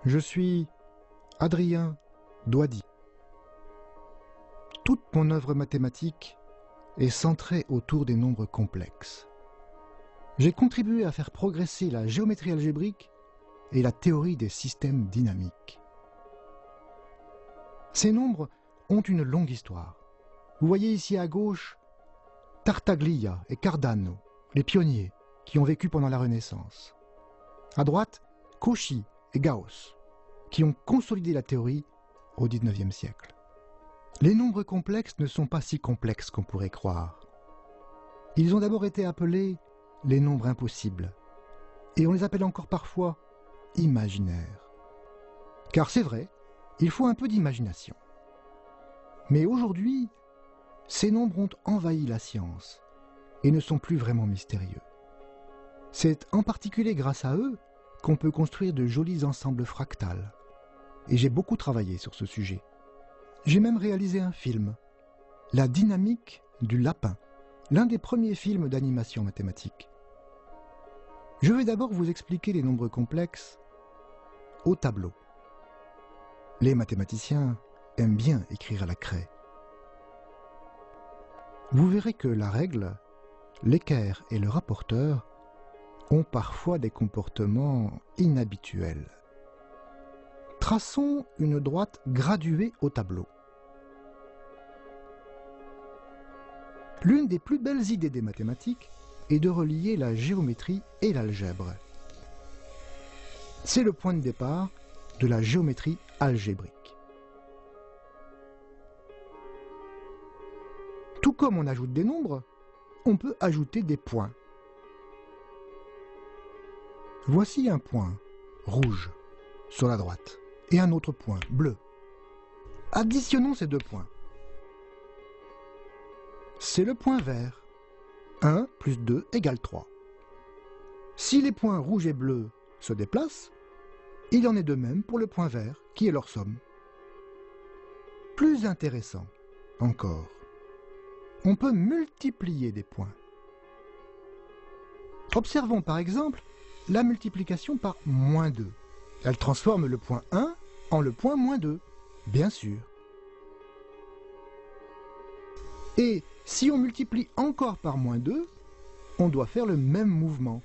Je suis Adrien Doidy. Toute mon œuvre mathématique est centrée autour des nombres complexes. J'ai contribué à faire progresser la géométrie algébrique et la théorie des systèmes dynamiques. Ces nombres ont une longue histoire. Vous voyez ici à gauche Tartaglia et Cardano, les pionniers qui ont vécu pendant la Renaissance. À droite, Cauchy et Gauss, qui ont consolidé la théorie au XIXe siècle. Les nombres complexes ne sont pas si complexes qu'on pourrait croire. Ils ont d'abord été appelés les nombres impossibles, et on les appelle encore parfois imaginaires. Car c'est vrai, il faut un peu d'imagination. Mais aujourd'hui, ces nombres ont envahi la science et ne sont plus vraiment mystérieux. C'est en particulier grâce à eux qu'on peut construire de jolis ensembles fractales. Et j'ai beaucoup travaillé sur ce sujet. J'ai même réalisé un film, La dynamique du lapin, l'un des premiers films d'animation mathématique. Je vais d'abord vous expliquer les nombres complexes au tableau. Les mathématiciens aiment bien écrire à la craie. Vous verrez que la règle, l'équerre et le rapporteur ont parfois des comportements inhabituels. Traçons une droite graduée au tableau. L'une des plus belles idées des mathématiques est de relier la géométrie et l'algèbre. C'est le point de départ de la géométrie algébrique. Tout comme on ajoute des nombres, on peut ajouter des points. Voici un point rouge sur la droite et un autre point bleu. Additionnons ces deux points. C'est le point vert. 1 plus 2 égale 3. Si les points rouge et bleu se déplacent, il en est de même pour le point vert, qui est leur somme. Plus intéressant encore, on peut multiplier des points. Observons par exemple la multiplication par moins 2. Elle transforme le point 1 en le point moins 2, bien sûr. Et si on multiplie encore par moins 2, on doit faire le même mouvement.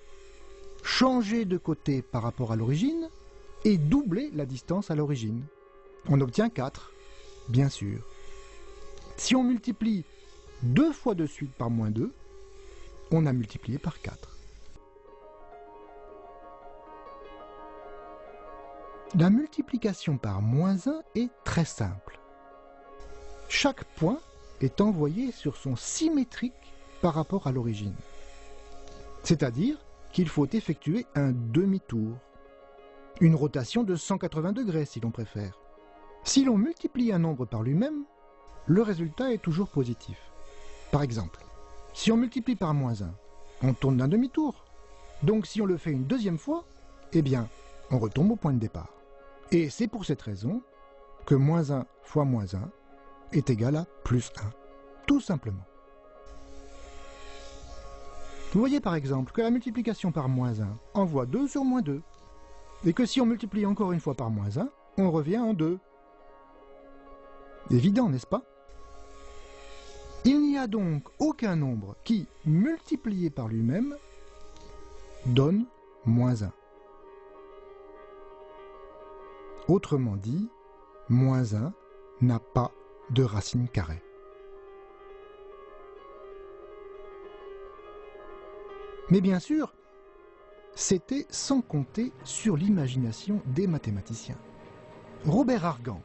Changer de côté par rapport à l'origine et doubler la distance à l'origine. On obtient 4, bien sûr. Si on multiplie 2 fois de suite par moins 2, on a multiplié par 4. La multiplication par moins 1 est très simple. Chaque point est envoyé sur son symétrique par rapport à l'origine. C'est-à-dire qu'il faut effectuer un demi-tour. Une rotation de 180 degrés si l'on préfère. Si l'on multiplie un nombre par lui-même, le résultat est toujours positif. Par exemple, si on multiplie par moins 1, on tourne d'un demi-tour. Donc si on le fait une deuxième fois, eh bien, on retombe au point de départ. Et c'est pour cette raison que moins 1 fois moins 1 est égal à plus 1. Tout simplement. Vous voyez par exemple que la multiplication par moins 1 envoie 2 sur moins 2. Et que si on multiplie encore une fois par moins 1, on revient en 2. Évident, n'est-ce pas? Il n'y a donc aucun nombre qui, multiplié par lui-même, donne moins 1. Autrement dit, moins 1 n'a pas de racine carrée. Mais bien sûr, c'était sans compter sur l'imagination des mathématiciens. Robert Argand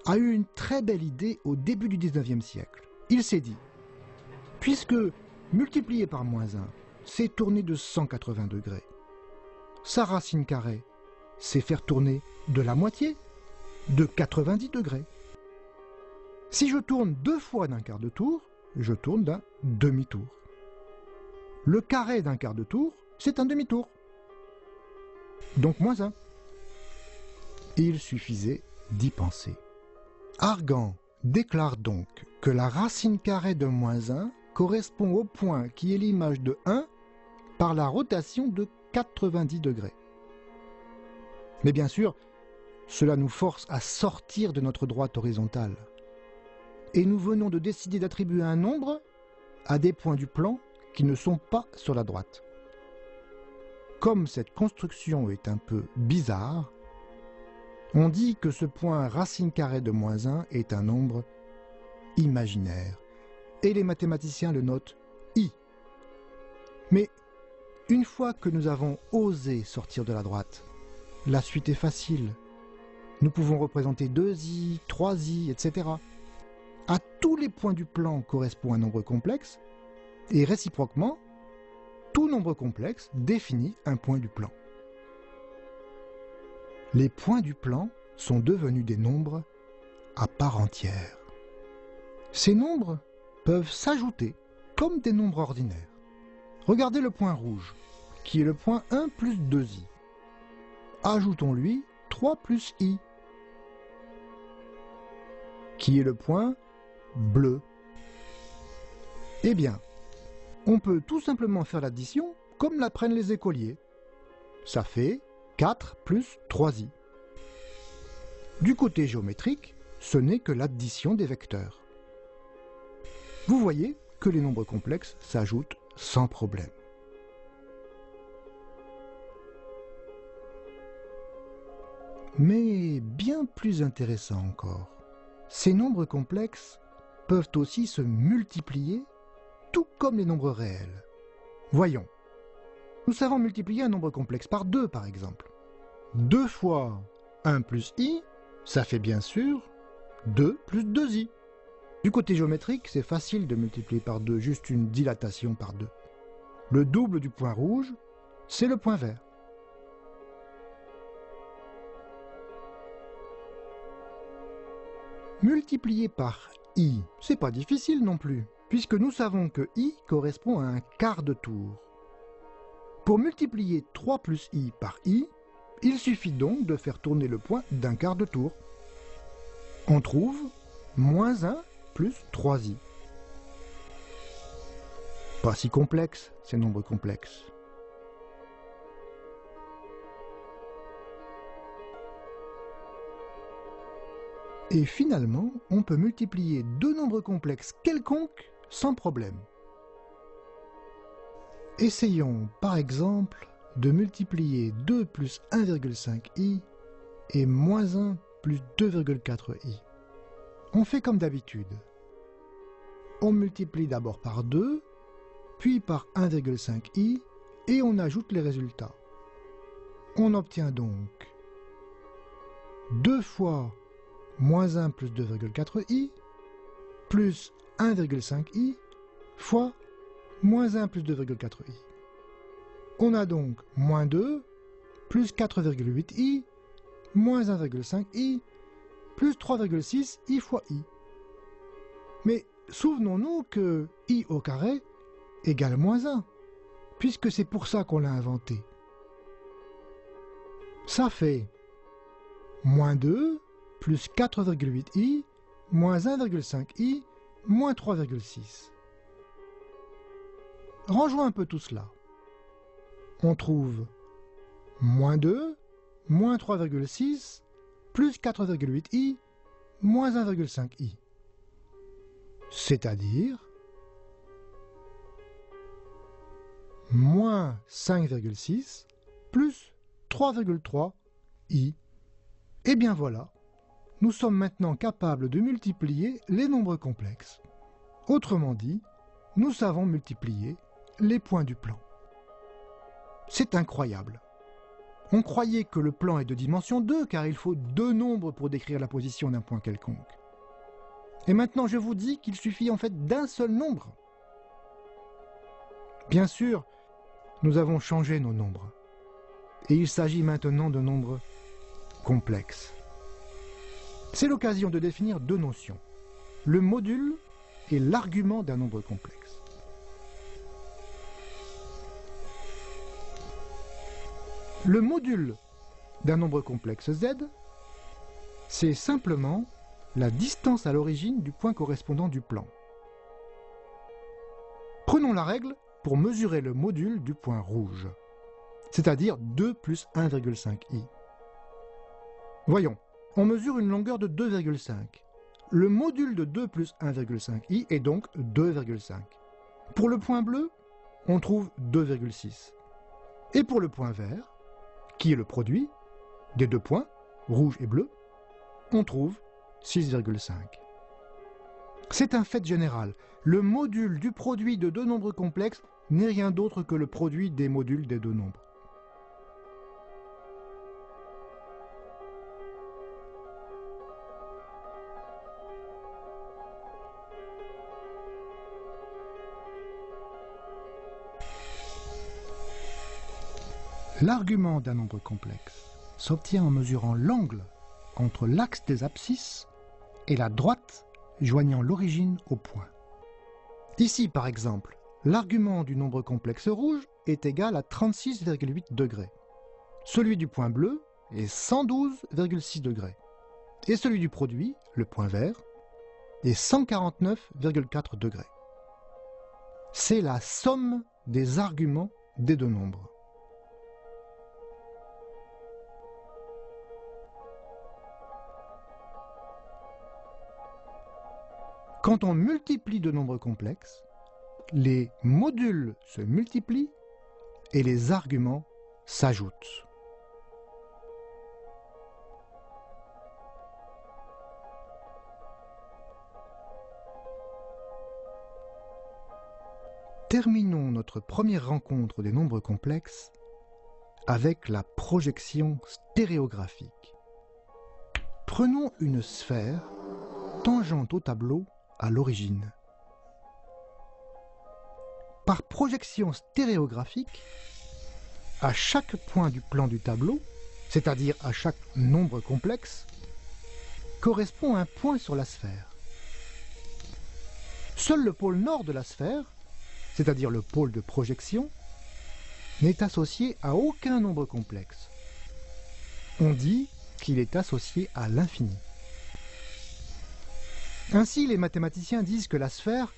a eu une très belle idée au début du XIXe siècle. Il s'est dit, puisque multiplier par moins 1, c'est tourner de 180 degrés, sa racine carrée, c'est faire tourner de la moitié, de 90 degrés. Si je tourne 2 fois d'un quart de tour, je tourne d'un demi-tour. Le carré d'un quart de tour, c'est un demi-tour. Donc moins 1. Il suffisait d'y penser. Argand déclare donc que la racine carrée de moins 1 correspond au point qui est l'image de 1 par la rotation de 90 degrés. Mais bien sûr, Cela nous force à sortir de notre droite horizontale. Et nous venons de décider d'attribuer un nombre à des points du plan qui ne sont pas sur la droite. Comme cette construction est un peu bizarre, on dit que ce point racine carrée de moins 1 est un nombre imaginaire. Et les mathématiciens le notent I. Mais une fois que nous avons osé sortir de la droite, la suite est facile. Nous pouvons représenter 2i, 3i, etc. À tous les points du plan correspond un nombre complexe, et réciproquement, tout nombre complexe définit un point du plan. Les points du plan sont devenus des nombres à part entière. Ces nombres peuvent s'ajouter comme des nombres ordinaires. Regardez le point rouge, qui est le point 1 plus 2i. Ajoutons-lui 3 plus i, qui est le point bleu. Eh bien, on peut tout simplement faire l'addition comme l'apprennent les écoliers. Ça fait 4 plus 3i. Du côté géométrique, ce n'est que l'addition des vecteurs. Vous voyez que les nombres complexes s'ajoutent sans problème. Mais bien plus intéressant encore, ces nombres complexes peuvent aussi se multiplier, tout comme les nombres réels. Voyons, nous savons multiplier un nombre complexe par 2 par exemple. 2 fois 1 plus i, ça fait bien sûr 2 plus 2i. Du côté géométrique, c'est facile de multiplier par 2, juste une dilatation par 2. Le double du point rouge, c'est le point vert. Multiplier par i, c'est pas difficile non plus, puisque nous savons que i correspond à un quart de tour. Pour multiplier 3 plus i par i, il suffit donc de faire tourner le point d'un quart de tour. On trouve moins 1 plus 3i. Pas si complexe, ces nombres complexes. Et finalement, on peut multiplier deux nombres complexes quelconques sans problème. Essayons par exemple de multiplier 2 plus 1,5i et moins 1 plus 2,4i. On fait comme d'habitude. On multiplie d'abord par 2, puis par 1,5i et on ajoute les résultats. On obtient donc 2 fois moins 1 plus 2,4i plus 1,5i fois moins 1 plus 2,4i. On a donc moins 2 plus 4,8i moins 1,5i plus 3,6i fois i. Mais souvenons-nous que i au carré égale moins 1, puisque c'est pour ça qu'on l'a inventé. Ça fait moins 2 plus 4,8i moins 1,5i moins 3,6. Rangeons un peu tout cela. On trouve moins 2 moins 3,6 plus 4,8i moins 1,5i. C'est-à-dire moins 5,6 plus 3,3i. Et bien voilà, nous sommes maintenant capables de multiplier les nombres complexes. Autrement dit, nous savons multiplier les points du plan. C'est incroyable. On croyait que le plan est de dimension 2 car il faut deux nombres pour décrire la position d'un point quelconque. Et maintenant je vous dis qu'il suffit en fait d'un seul nombre. Bien sûr, nous avons changé nos nombres. Et il s'agit maintenant de nombres complexes. C'est l'occasion de définir deux notions, le module et l'argument d'un nombre complexe. Le module d'un nombre complexe z, c'est simplement la distance à l'origine du point correspondant du plan. Prenons la règle pour mesurer le module du point rouge, c'est-à-dire 2 plus 1,5i. Voyons, on mesure une longueur de 2,5. Le module de 2 plus 1,5i est donc 2,5. Pour le point bleu, on trouve 2,6. Et pour le point vert, qui est le produit des deux points, rouge et bleu, on trouve 6,5. C'est un fait général. Le module du produit de deux nombres complexes n'est rien d'autre que le produit des modules des deux nombres. L'argument d'un nombre complexe s'obtient en mesurant l'angle entre l'axe des abscisses et la droite joignant l'origine au point. Ici, par exemple, l'argument du nombre complexe rouge est égal à 36,8 degrés. Celui du point bleu est 112,6 degrés. Et celui du produit, le point vert, est 149,4 degrés. C'est la somme des arguments des deux nombres. Quand on multiplie deux nombres complexes, les modules se multiplient et les arguments s'ajoutent. Terminons notre première rencontre des nombres complexes avec la projection stéréographique. Prenons une sphère tangente au tableau à l'origine. Par projection stéréographique, à chaque point du plan du tableau, c'est-à-dire à chaque nombre complexe, correspond un point sur la sphère. Seul le pôle nord de la sphère, c'est-à-dire le pôle de projection, n'est associé à aucun nombre complexe. On dit qu'il est associé à l'infini. Ainsi, les mathématiciens disent que la sphère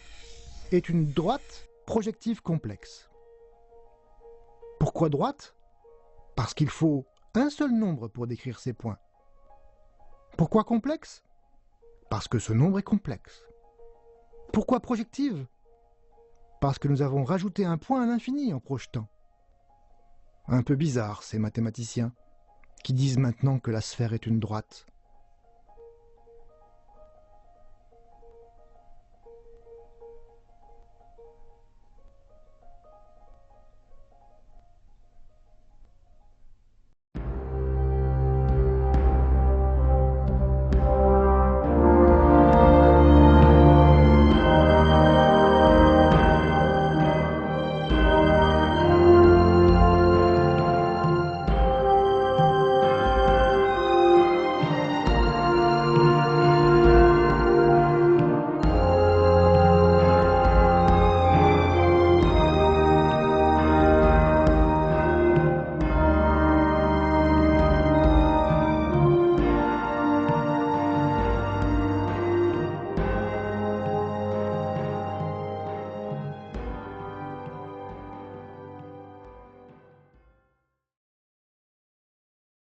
est une droite projective complexe. Pourquoi droite? Parce qu'il faut un seul nombre pour décrire ces points. Pourquoi complexe? Parce que ce nombre est complexe. Pourquoi projective? Parce que nous avons rajouté un point à l'infini en projetant. Un peu bizarre, ces mathématiciens, qui disent maintenant que la sphère est une droite.